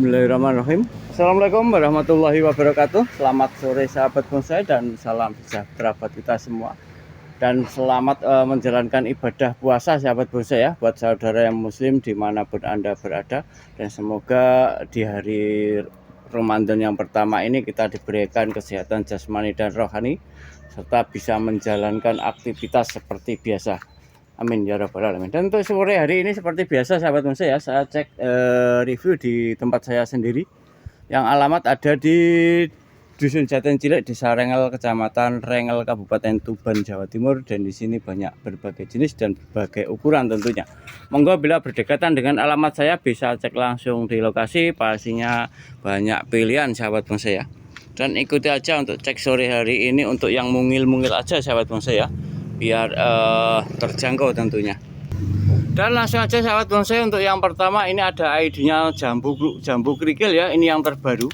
Bismillahirrahmanirrahim. Assalamualaikum warahmatullahi wabarakatuh. Selamat sore sahabat bonsai dan salam sejahtera buat kita semua. Dan selamat menjalankan ibadah puasa sahabat bonsai ya, buat saudara yang muslim dimanapun Anda berada. Dan semoga di hari Ramadan yang pertama ini kita diberikan kesehatan jasmani dan rohani, serta bisa menjalankan aktivitas seperti biasa. Amin ya rabbal alamin. Dan untuk sore hari ini seperti biasa sahabat bonsai ya, saya cek review di tempat saya sendiri yang alamat ada di Dusun Jaten Cilik, Desa Rengel, Kecamatan Rengel, Kabupaten Tuban, Jawa Timur. Dan di sini banyak berbagai jenis dan berbagai ukuran tentunya. Monggo bila berdekatan dengan alamat saya bisa cek langsung di lokasi, pastinya banyak pilihan sahabat bonsai ya. Dan ikuti aja untuk cek sore hari ini untuk yang mungil-mungil aja sahabat bonsai ya, biar terjangkau tentunya. Dan langsung aja sahabat bonsai, untuk yang pertama ini ada ID-nya jambu kerikil ya, ini yang terbaru.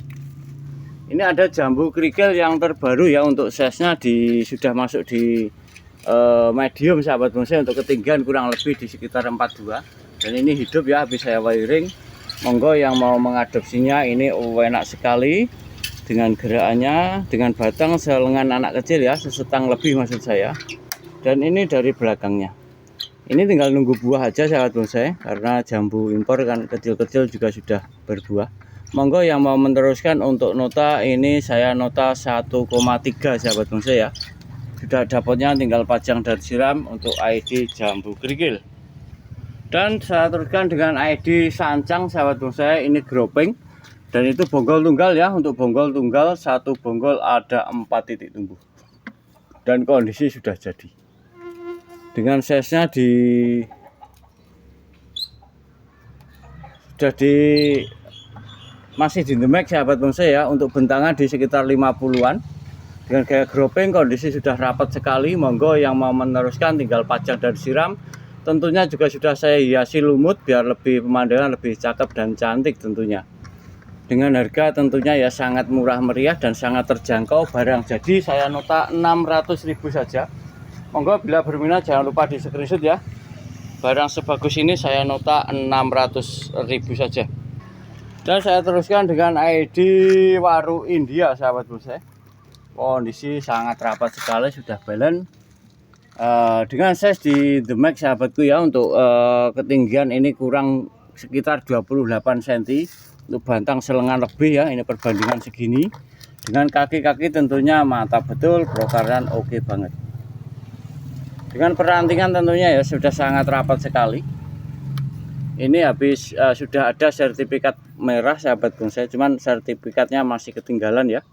Ini ada jambu kerikil yang terbaru ya, untuk size-nya sudah masuk di medium sahabat bonsai, untuk ketinggian kurang lebih di sekitar 42. Dan ini hidup ya, habis saya wiring. Monggo yang mau mengadopsinya, ini enak sekali dengan gerakannya, dengan batang selengan anak kecil ya, sesetang lebih maksud saya. Dan ini dari belakangnya, ini tinggal nunggu buah aja sahabat bonsai, karena jambu impor kan kecil-kecil juga sudah berbuah. Monggo yang mau meneruskan untuk nota, ini saya nota 1,3 sahabat bonsai ya. Sudah dapatnya tinggal pajang dan siram untuk ID jambu kerikil. Dan saya teruskan dengan ID sancang sahabat bonsai, ini groping. Dan itu bonggol tunggal ya, untuk bonggol tunggal satu bonggol ada 4 titik tumbuh. Dan kondisi sudah jadi. Dengan size-nya masih di demek sahabat bonsai ya, untuk bentangan di sekitar 50-an. Dengan gaya groping kondisi sudah rapat sekali. Monggo yang mau meneruskan tinggal pajang dan siram. Tentunya juga sudah saya hiasi lumut biar lebih pemandangan lebih cakep dan cantik tentunya. Dengan harga tentunya ya sangat murah meriah dan sangat terjangkau. Barang jadi saya nota 600.000 saja. Monggo bila berminat jangan lupa di screenshot ya. Barang sebagus ini saya nota 600.000 saja. Dan saya teruskan dengan ID Waru India sahabat bonsai. Kondisi sangat rapat sekali, sudah balance. Dengan size di the max sahabatku ya, untuk ketinggian ini kurang sekitar 28 cm. Untuk bantang selengan lebih ya, ini perbandingan segini. Dengan kaki-kaki tentunya mantap betul, brokaran oke banget. Dengan perantingan tentunya ya sudah sangat rapat sekali. Ini habis sudah ada sertifikat merah sahabat bonsai, cuman sertifikatnya masih ketinggalan ya,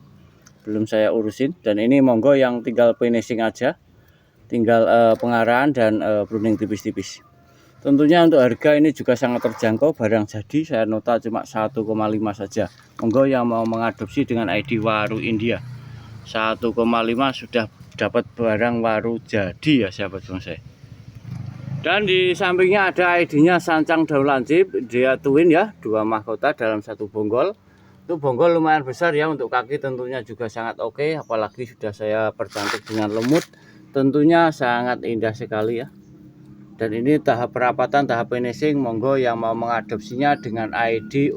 belum saya urusin. Dan ini monggo yang tinggal finishing aja, tinggal pengarahan dan pruning tipis-tipis. Tentunya untuk harga ini juga sangat terjangkau. Barang jadi saya nota cuma 1,5 saja. Monggo yang mau mengadopsi dengan ID Waru India 1,5 sudah dapat barang waru jadi ya sahabat bonsai. Dan di sampingnya ada ID-nya sancang daun lancip, dia twin ya, 2 mahkota dalam 1 bonggol. Itu bonggol lumayan besar ya, untuk kaki tentunya juga sangat oke, apalagi sudah saya percantik dengan lemut. Tentunya sangat indah sekali ya. Dan ini tahap perapatan, tahap finishing. Monggo yang mau mengadopsinya dengan ID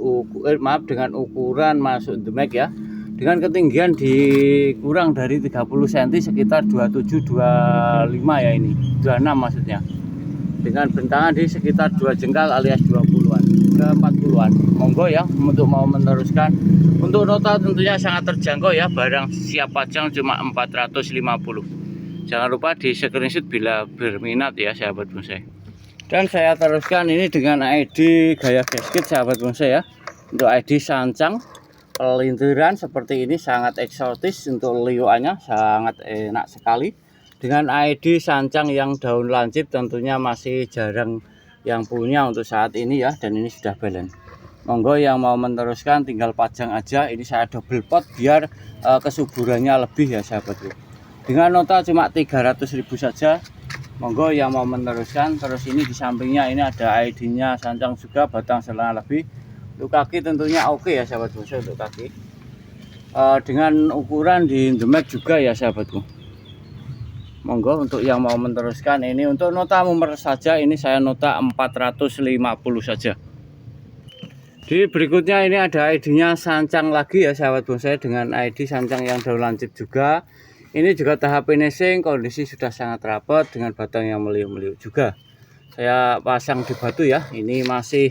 dengan ukuran masuk the max ya. Dengan ketinggian kurang dari 30 cm, sekitar 27-25 ya, ini 26 maksudnya. Dengan bentangan di sekitar 2 jengkal alias 20-an ke 40-an. Monggo ya untuk mau meneruskan. Untuk nota tentunya sangat terjangkau ya, barang siap pajang cuma 450. Jangan lupa di screenshot bila berminat ya sahabat bonsai. Dan saya teruskan ini dengan ID gaya gasket sahabat bonsai ya. Untuk ID sancang pelintiran seperti ini sangat eksotis, untuk lioannya sangat enak sekali. Dengan ID sancang yang daun lancip tentunya masih jarang yang punya untuk saat ini ya, dan ini sudah balance. Monggo yang mau meneruskan tinggal pajang aja. Ini saya double pot biar kesuburannya lebih ya sahabatku. Dengan nota cuma 300.000 saja. Monggo yang mau meneruskan. Terus ini di sampingnya ini ada ID-nya sancang juga, batang selengan lebih. Untuk kaki tentunya oke ya sahabat bonsai, untuk kaki dengan ukuran di the max juga ya sahabatku. Monggo untuk yang mau meneruskan, ini untuk nota nomor saja, ini saya nota 450 saja. Di berikutnya ini ada ID-nya sancang lagi ya sahabat bonsai, dengan ID sancang yang daun lancip juga. Ini juga tahap finishing, kondisi sudah sangat rapat dengan batang yang meliuk-meliuk juga. Saya pasang di batu ya. Ini masih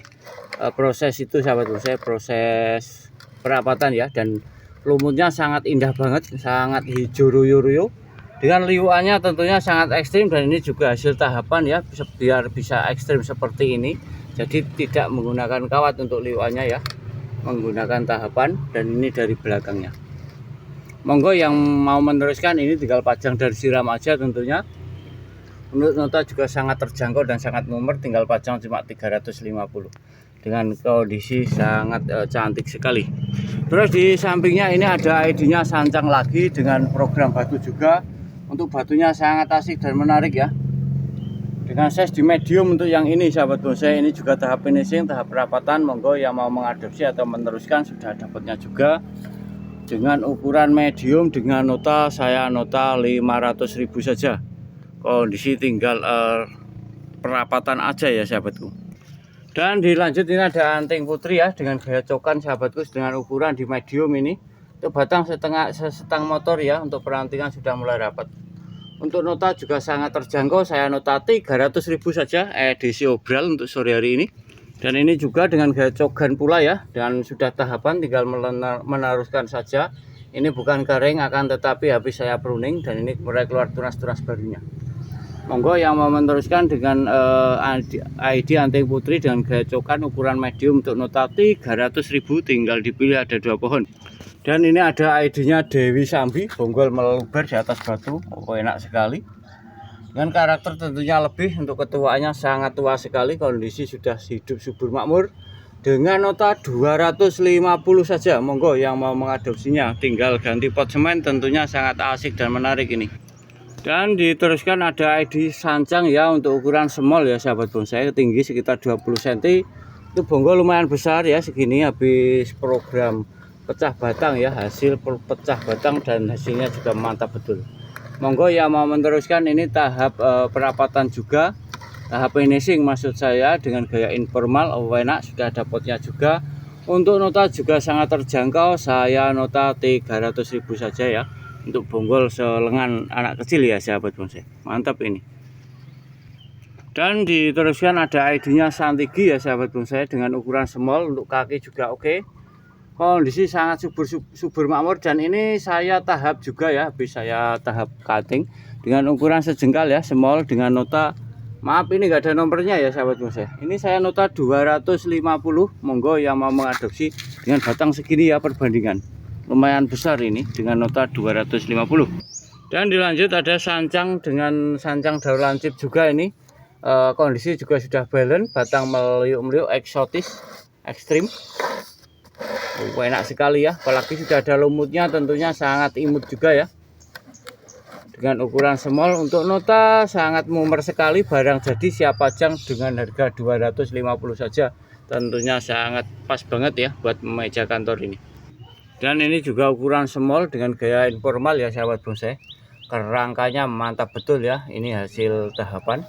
proses itu sahabat bonsai, proses perapatan ya, dan lumutnya sangat indah banget, sangat hijau royo-royo. Dengan liuannya tentunya sangat ekstrim, dan ini juga hasil tahapan ya, biar bisa ekstrim seperti ini. Jadi tidak menggunakan kawat untuk liuannya ya, menggunakan tahapan, dan ini dari belakangnya. Monggo yang mau meneruskan ini tinggal pajang dari siram aja tentunya. Menurut nota juga sangat terjangkau dan sangat mumer, tinggal pajang cuma 350 dengan kondisi sangat cantik sekali. Terus di sampingnya ini ada ID-nya sancang lagi dengan program batu juga. Untuk batunya sangat asik dan menarik ya, dengan size di medium untuk yang ini sahabat bonsai. Ini juga tahap finishing, tahap perapatan. Monggo yang mau mengadopsi atau meneruskan sudah dapatnya juga dengan ukuran medium, dengan nota saya nota 500.000 saja. Kondisi tinggal perapatan aja ya sahabatku. Dan dilanjut ini ada anting putri ya, dengan gaya cokan sahabatku, dengan ukuran di medium ini. Untuk batang setang motor ya, untuk perantingan sudah mulai rapat. Untuk nota juga sangat terjangkau, saya nota 300.000 saja edisi obral untuk sore hari ini. Dan ini juga dengan gaya cogan pula ya, dan sudah tahapan tinggal meneruskan saja. Ini bukan kering, akan tetapi habis saya pruning, dan ini mulai keluar tunas-tunas barunya. Monggo yang mau meneruskan dengan ID anting putri dengan gaya cokan ukuran medium untuk nota 300.000, tinggal dipilih ada 2 pohon. Dan ini ada ID-nya Dewi Sambi, bonggol meluber di atas batu. Oh, enak sekali. Dengan karakter tentunya lebih, untuk ketuaannya sangat tua sekali, kondisi sudah hidup subur makmur. Dengan nota 250 saja. Monggo yang mau mengadopsinya, tinggal ganti pot semen, tentunya sangat asik dan menarik ini. Dan diteruskan ada ID sancang ya, untuk ukuran small ya sahabat bonsai, tinggi sekitar 20 cm. Itu bonggol lumayan besar ya, segini habis program pecah batang ya, hasil pecah batang, dan hasilnya juga mantap betul. Monggo yang mau meneruskan ini tahap perapatan juga, tahap finishing maksud saya, dengan gaya informal. Enak, sudah ada potnya juga. Untuk nota juga sangat terjangkau, saya nota 300.000 saja ya, untuk bonggol selengan anak kecil ya sahabat bonsai, mantap ini. Dan diteruskan ada ID-nya Santigi ya sahabat bonsai, dengan ukuran small, untuk kaki juga oke. Kondisi sangat subur makmur, dan ini saya tahap juga ya, habis saya tahap cutting dengan ukuran sejengkal ya, small, dengan nota, maaf ini enggak ada nomornya ya sahabat bonsai. Ini saya nota 250. Monggo yang mau mengadopsi dengan batang segini ya, perbandingan lumayan besar ini, dengan nota 250. Dan dilanjut ada sancang dengan sancang daun lancip juga ini. Kondisi juga sudah balance, batang meliuk-meliuk, eksotis, ekstrim. Enak sekali ya, apalagi sudah ada lumutnya, tentunya sangat imut juga ya. Dengan ukuran small, untuk nota sangat mumer sekali, barang jadi siap pajang dengan harga 250 saja. Tentunya sangat pas banget ya buat meja kantor ini. Dan ini juga ukuran small dengan gaya informal ya sahabat bonsai. Kerangkanya mantap betul ya, ini hasil tahapan.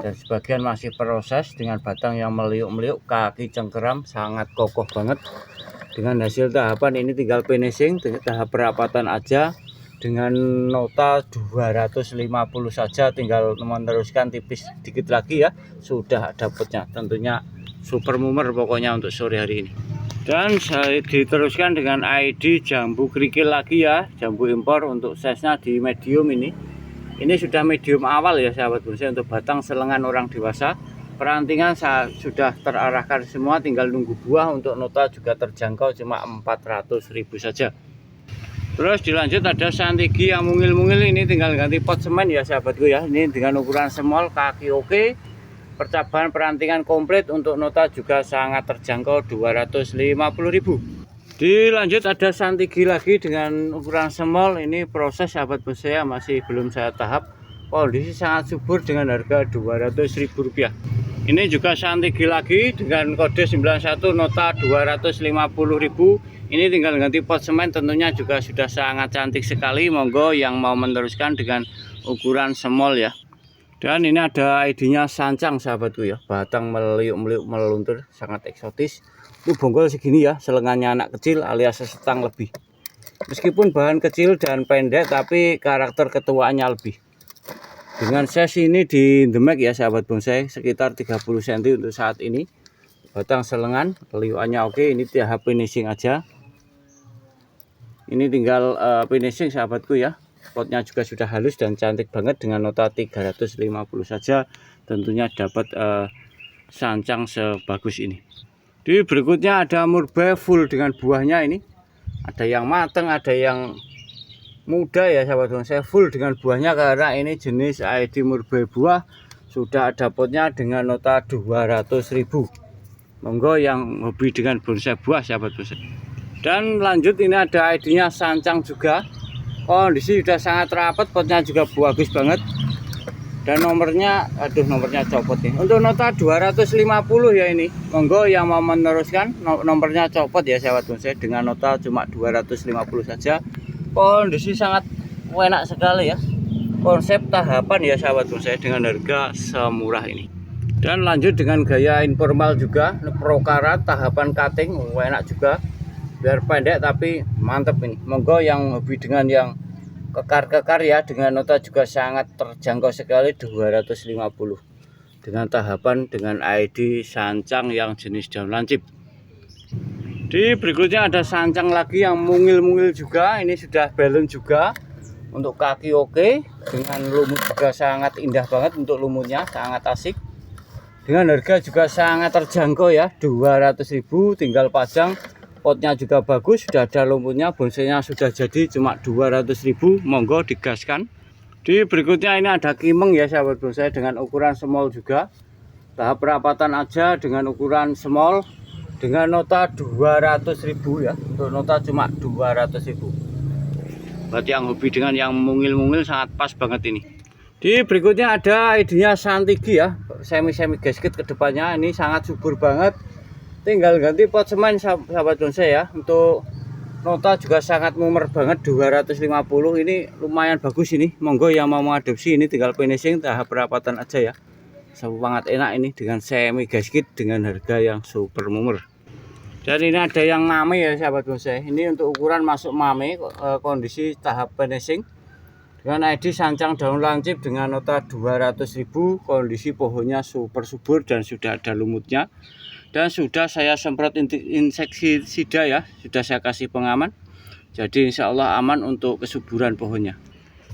Dan sebagian masih proses, dengan batang yang meliuk-meliuk, kaki cengkeram, sangat kokoh banget. Dengan hasil tahapan ini tinggal finishing, tahap perapatan aja, dengan nota 250 saja, tinggal meneruskan tipis sedikit lagi ya, sudah dapatnya. Tentunya super mumer pokoknya untuk sore hari ini. Dan saya diteruskan dengan ID jambu kerikil lagi ya, jambu impor, untuk size-nya di medium ini. Ini sudah medium awal ya sahabat bonsai, untuk batang selengan orang dewasa. Perantingan sudah terarahkan semua, tinggal nunggu buah. Untuk nota juga terjangkau, cuma 400.000 saja. Terus dilanjut ada Santigi yang mungil-mungil, ini tinggal ganti pot semen ya sahabatku ya. Ini dengan ukuran small, kaki oke, percabangan perantingan komplit. Untuk nota juga sangat terjangkau, 250.000. Dilanjut ada Santigi lagi dengan ukuran small, ini proses sahabat bonsai, masih belum saya tahap. Kondisi sangat subur dengan harga Rp200.000. Ini juga Santigi lagi dengan kode 91, nota 250.000. Ini tinggal ganti pot semen, tentunya juga sudah sangat cantik sekali. Monggo yang mau meneruskan dengan ukuran small ya. Dan ini ada ID-nya sancang sahabatku ya, batang meliuk-meliuk meluntur, sangat eksotis. Itu bonggol segini ya, selengannya anak kecil alias sesetang lebih. Meskipun bahan kecil dan pendek, tapi karakter ketuaannya lebih. Dengan size ini di Demek ya sahabat bonsai, sekitar 30 cm untuk saat ini. Batang selengan, liukannya oke, ini tahap finishing aja. Ini tinggal finishing sahabatku ya. Potnya juga sudah halus dan cantik banget dengan nota 350 saja. Tentunya dapat sancang sebagus ini. Di berikutnya ada murbe full dengan buahnya ini. Ada yang matang, ada yang muda ya sahabat bonsai, full dengan buahnya karena ini jenis ID murbe buah. Sudah ada potnya dengan nota 200.000. Monggo yang hobi dengan bonsai buah sahabat bonsai. Dan lanjut ini ada ID-nya sancang juga. Kondisi sudah sangat rapat, potnya juga bagus banget. Dan nomornya, nomornya copot nih. Untuk nota 250 ya ini. Monggo yang mau meneruskan, nomornya copot ya sahabat bonsai dengan nota cuma 250 saja. Kondisi sangat enak sekali ya. Konsep tahapan ya sahabat bonsai dengan harga semurah ini. Dan lanjut dengan gaya informal juga, pro karat tahapan cutting, enak juga. Biar pendek tapi mantep ini. Monggo yang hobi dengan yang kekar-kekar ya, dengan nota juga sangat terjangkau sekali 250 dengan tahapan dengan ID sancang yang jenis daun lancip. Di berikutnya ada sancang lagi yang mungil-mungil juga, ini sudah balon juga. Untuk kaki oke, dengan lumut juga sangat indah banget, untuk lumutnya sangat asik. Dengan harga juga sangat terjangkau ya, 200.000 tinggal pasang. Potnya juga bagus, sudah ada lumutnya, bonsainya sudah jadi cuma 200.000, monggo digaskan. Di berikutnya ini ada kimeng ya sahabat bonsai dengan ukuran small juga. Tahap perapatan aja dengan ukuran small dengan nota 200.000 ya, untuk nota cuma 200.000. Berarti yang hobi dengan yang mungil-mungil sangat pas banget ini. Di berikutnya ada ID-nya Santigi ya, semi gasket kedepannya ini sangat subur banget. Tinggal ganti pot semen sahabat bonsai ya. Untuk nota juga sangat mumer banget 250, ini lumayan bagus ini. Monggo yang mau mengadopsi ini tinggal finishing tahap perapatan aja ya. Sangat enak ini dengan semi gasket dengan harga yang super mumer. Dan ini ada yang mame ya sahabat bonsai. Ini untuk ukuran masuk mame, kondisi tahap finishing dengan ID sancang daun lancip dengan nota 200.000. Kondisi pohonnya super subur dan sudah ada lumutnya. Dan sudah saya semprot insektisida ya, sudah saya kasih pengaman. Jadi insya Allah aman untuk kesuburan pohonnya.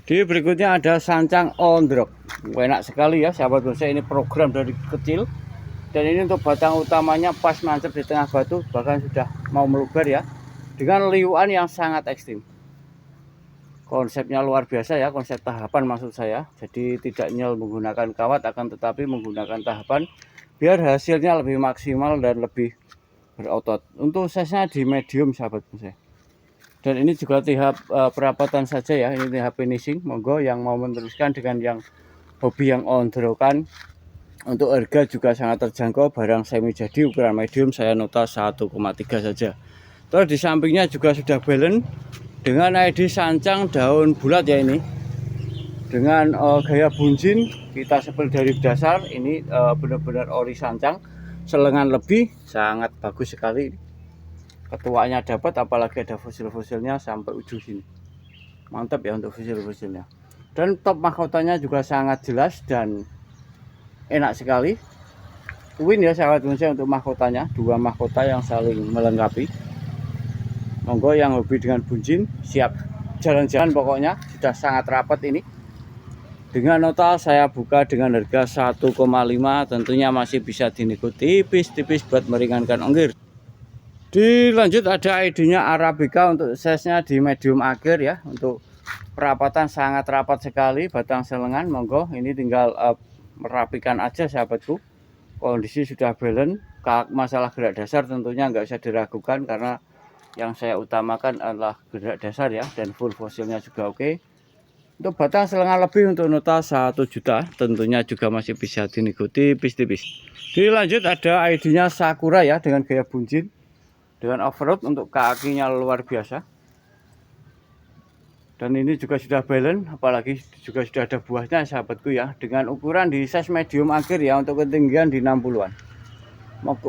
Di berikutnya ada sancang ondrok. Enak sekali ya sahabat bonsai, ini program dari kecil. Dan ini untuk batang utamanya pas mantap di tengah batu, bahkan sudah mau meluber ya. Dengan liuan yang sangat ekstrim. Konsepnya luar biasa ya, konsep tahapan maksud saya. Jadi tidak nyel menggunakan kawat, akan tetapi menggunakan tahapan biar hasilnya lebih maksimal dan lebih berotot. Untuk size-nya di medium sahabat bonsai. Dan ini juga tahap perapatan saja ya, ini tahap finishing. Monggo yang mau meneruskan dengan yang hobi yang ondrokan. Untuk harga juga sangat terjangkau, barang semi jadi ukuran medium saya nota 1,3 saja. Terus di sampingnya juga sudah balance dengan ID sancang daun bulat ya ini. Dengan gaya bunjin kita sepel dari dasar, ini benar-benar ori sancang, selengan lebih, sangat bagus sekali. Ketuanya dapat, apalagi ada fosil-fosilnya sampai ujung sini, mantap ya untuk fosil-fosilnya. Dan top mahkotanya juga sangat jelas dan enak sekali. Win ya sahabat bonsai untuk mahkotanya, dua mahkota yang saling melengkapi. Monggo yang hobi dengan bunjin siap jalan-jalan, pokoknya sudah sangat rapat ini. Dengan nota saya buka dengan harga 1,5, tentunya masih bisa dinego tipis-tipis buat meringankan ongkir. Dilanjut ada ID-nya Arabica untuk size-nya di medium akhir ya. Untuk perapatan sangat rapat sekali, batang selengan. Monggo ini tinggal merapikan aja sahabatku. Kondisi sudah balance. Masalah gerak dasar tentunya nggak usah diragukan karena yang saya utamakan adalah gerak dasar ya, dan full fosilnya juga oke. Untuk batang selengan lebih untuk nota 1 juta, tentunya juga masih bisa dinego tipis-tipis. Dilanjut ada ID-nya Sakura ya dengan gaya bunjin dengan overload, untuk kakinya luar biasa. Dan ini juga sudah balance, apalagi juga sudah ada buahnya sahabatku ya, dengan ukuran di size medium akhir ya, untuk ketinggian di 60-an.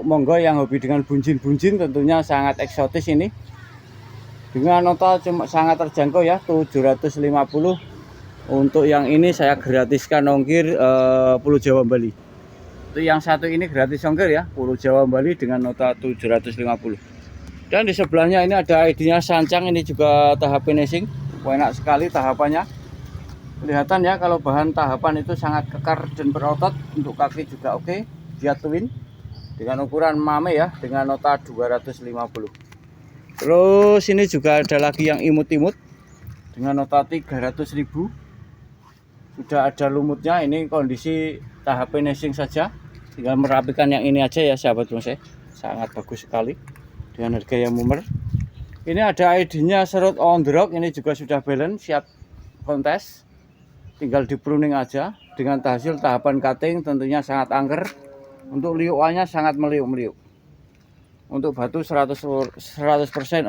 Monggo yang hobi dengan bunjin-bunjin tentunya sangat eksotis ini. Dengan nota cuma sangat terjangkau ya, 750. Untuk yang ini saya gratiskan ongkir Pulau Jawa Bali. Untuk yang satu ini gratis ongkir ya, Pulau Jawa Bali dengan nota 750. Dan di sebelahnya ini ada ID-nya Sancang, ini juga tahap finishing. Enak sekali tahapannya. Kelihatan ya kalau bahan tahapan itu sangat kekar dan berotot. Untuk kaki juga oke. Dia twin dengan ukuran mame ya, dengan nota 250. Terus ini juga ada lagi yang imut-imut dengan nota 300.000. Sudah ada lumutnya, ini kondisi tahap finishing saja. Tinggal merapikan yang ini aja ya sahabat bonsai. Sangat bagus sekali dengan harga yang murah. Ini ada ID-nya Serut on the Rock, ini juga sudah balance, siap kontes. Tinggal di pruning aja. Dengan hasil tahapan cutting tentunya sangat angker. Untuk liukannya sangat meliuk-meliuk. Untuk batu 100%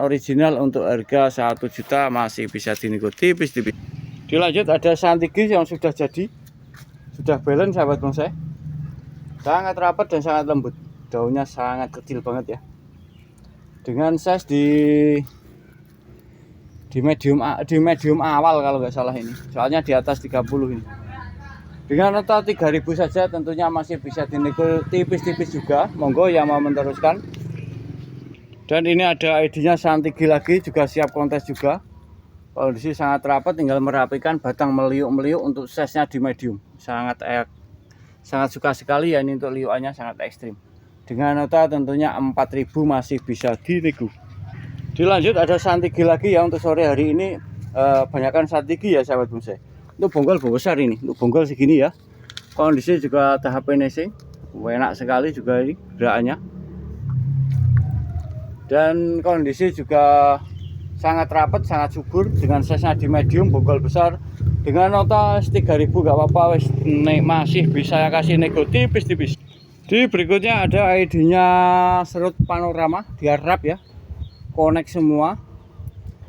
original, untuk harga 1 juta masih bisa dinego tipis-tipis. Dilanjut ada Santigi yang sudah jadi. Sudah balance sahabat bonsai. Sangat rapat dan sangat lembut. Daunnya sangat kecil banget ya. Dengan size di medium awal kalau nggak salah ini, soalnya di atas 30 ini. Dengan nota 3.000 saja tentunya masih bisa dinego tipis-tipis juga. Monggo yang mau meneruskan. Dan ini ada ID-nya Santigi lagi, juga siap kontes juga. Kondisi sangat rapat, tinggal merapikan, batang meliuk-meliuk. Untuk size-nya di medium, sangat suka sekali ya ini, untuk liukannya sangat ekstrim. Dengan nota tentunya 4.000 masih bisa dinego. Dilanjut ada Santigi lagi ya, untuk sore hari ini banyakkan Santigi ya sahabat bonsai. Untuk bonggol besar ini, untuk bonggol segini ya. Kondisi juga tahap finishing, enak sekali juga ini gerakannya. Dan kondisi juga sangat rapat, sangat subur, dengan size-nya di medium, bonggol besar. Dengan nota 3.000 gak apa-apa, masih bisa ya kasih nego tipis-tipis. Di berikutnya ada ID-nya Serut Panorama, dia wrap ya, connect semua.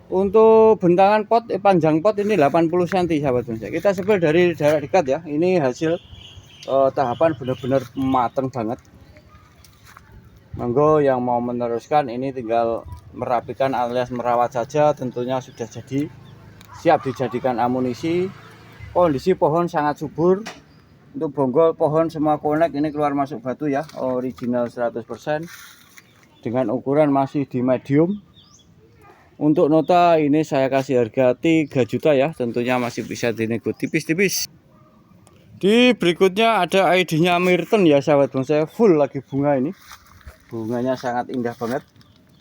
Untuk bentangan pot, panjang pot ini 80 cm sahabat bonsai. Kita sebel dari jarak dekat ya. Ini hasil tahapan benar-benar matang banget. Monggo yang mau meneruskan, ini tinggal merapikan alias merawat saja, tentunya sudah jadi, siap dijadikan amunisi. Kondisi pohon sangat subur. Untuk bonggol pohon semua connect, ini keluar masuk batu ya, original 100%. Dengan ukuran masih di medium. Untuk nota ini saya kasih harga 3 juta ya, tentunya masih bisa dinego tipis-tipis. Di berikutnya ada ID-nya Mirton ya sahabat bonsai, full lagi bunga ini. Bunganya sangat indah banget.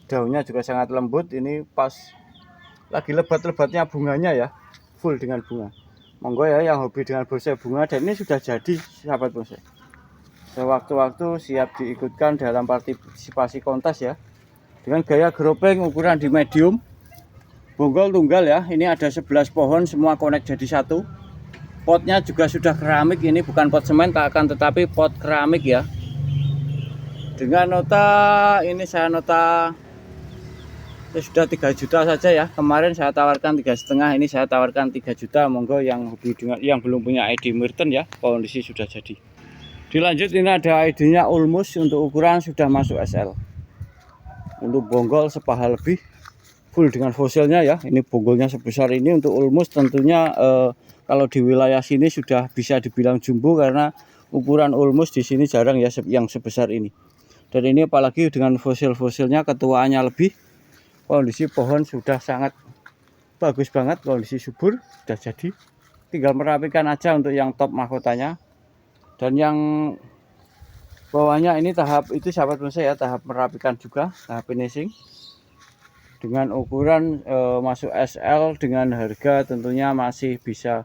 Daunnya juga sangat lembut, ini pas lagi lebat-lebatnya bunganya ya, full dengan bunga. Monggo ya yang hobi dengan bonsai bunga, dan ini sudah jadi sahabat bonsai. Sewaktu-waktu siap diikutkan dalam partisipasi kontes ya. Dengan gaya gropeng ukuran di medium, bonggol tunggal ya. Ini ada 11 pohon semua connect jadi satu. Potnya juga sudah keramik, ini bukan pot semen akan tetapi pot keramik ya. Dengan nota ini saya nota sudah 3 juta saja ya. Kemarin saya tawarkan 3,5, ini saya tawarkan 3 juta. Monggo yang hobi dengan, yang belum punya ID Mirton ya, kondisi sudah jadi. Dilanjut ini ada ID-nya Ulmus, untuk ukuran sudah masuk SL. Untuk bonggol sepaha lebih, full dengan fosilnya ya. Ini bonggolnya sebesar ini. Untuk Ulmus tentunya kalau di wilayah sini sudah bisa dibilang jumbo, karena ukuran Ulmus di sini jarang ya yang sebesar ini. Dan ini apalagi dengan fosil-fosilnya, ketuaannya lebih. Kondisi pohon sudah sangat bagus banget, kondisi subur, sudah jadi. Tinggal merapikan aja untuk yang top mahkotanya. Dan yang bawahnya ini tahap itu sahabat bonsai ya, tahap merapikan juga, tahap finishing. Dengan ukuran masuk SL, dengan harga tentunya masih bisa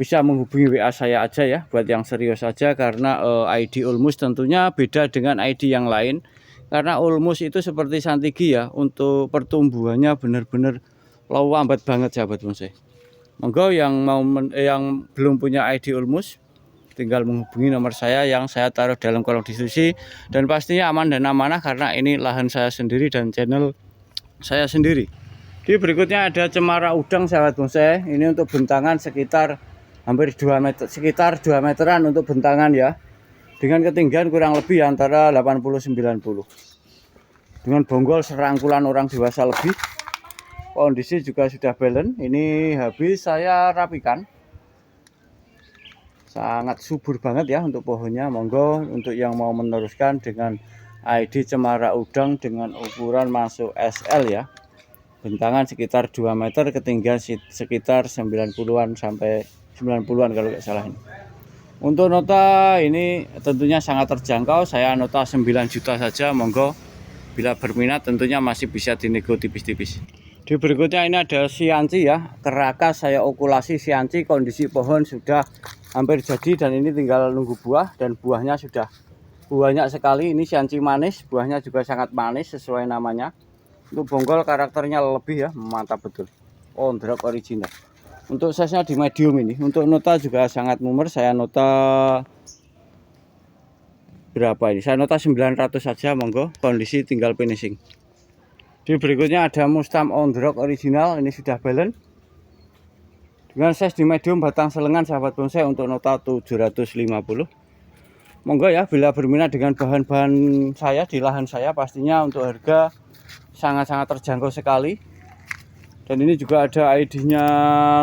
menghubungi WA saya aja ya, buat yang serius aja, karena ID Ulmus tentunya beda dengan ID yang lain. Karena Ulmus itu seperti Santigi ya, untuk pertumbuhannya benar-benar lambat banget sahabat bonsai. Monggo yang yang belum punya ID Ulmus, tinggal menghubungi nomor saya yang saya taruh dalam kolom deskripsi. Dan pastinya aman dan amanah, karena ini lahan saya sendiri dan channel saya sendiri. Di berikutnya ada cemara udang sahabat bonsai. Ini untuk bentangan sekitar hampir 2 meter, sekitar 2 meteran untuk bentangan ya. Dengan ketinggian kurang lebih antara 80-90. Dengan bonggol serangkulan orang dewasa lebih. Kondisi juga sudah balance. Ini habis saya rapikan. Sangat subur banget ya untuk pohonnya. Monggo untuk yang mau meneruskan dengan ID cemara udang dengan ukuran masuk SL ya. Bentangan sekitar 2 meter, ketinggian sekitar 90-an sampai 90-an kalau nggak salah ini. Untuk nota ini tentunya sangat terjangkau, saya nota 9 juta saja. Monggo bila berminat tentunya masih bisa dinego tipis-tipis. Di berikutnya ini ada sianci ya, kerakas saya okulasi sianci, kondisi pohon sudah hampir jadi dan ini tinggal nunggu buah dan buahnya sudah banyak sekali. Ini sianci manis, buahnya juga sangat manis sesuai namanya. Untuk bonggol karakternya lebih ya, mantap betul. Ondrok original. Untuk size-nya di medium ini. Untuk nota juga sangat mumer, saya nota berapa ini? Saya nota 900 saja, monggo. Kondisi tinggal finishing. Di berikutnya ada Mustam ondrok original, ini sudah balance. Dengan size di medium batang selengan sahabat bonsai untuk nota 750. Monggo ya, bila berminat dengan bahan-bahan saya di lahan saya, pastinya untuk harga sangat-sangat terjangkau sekali. Dan ini juga ada ID-nya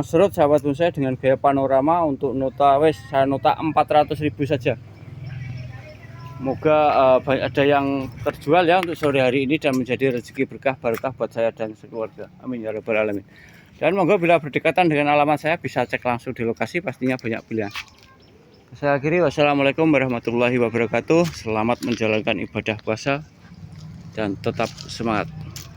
serut sahabat bonsai dengan gaya panorama. Untuk nota saya nota 400.000 saja. Moga ada yang terjual ya untuk sore hari ini dan menjadi rezeki berkah barokah buat saya dan sekeluarga. Amin ya rabbal alamin. Dan monggo bila berdekatan dengan alamat saya bisa cek langsung di lokasi, pastinya banyak pilihan. Saya akhiri, wassalamualaikum warahmatullahi wabarakatuh. Selamat menjalankan ibadah puasa dan tetap semangat.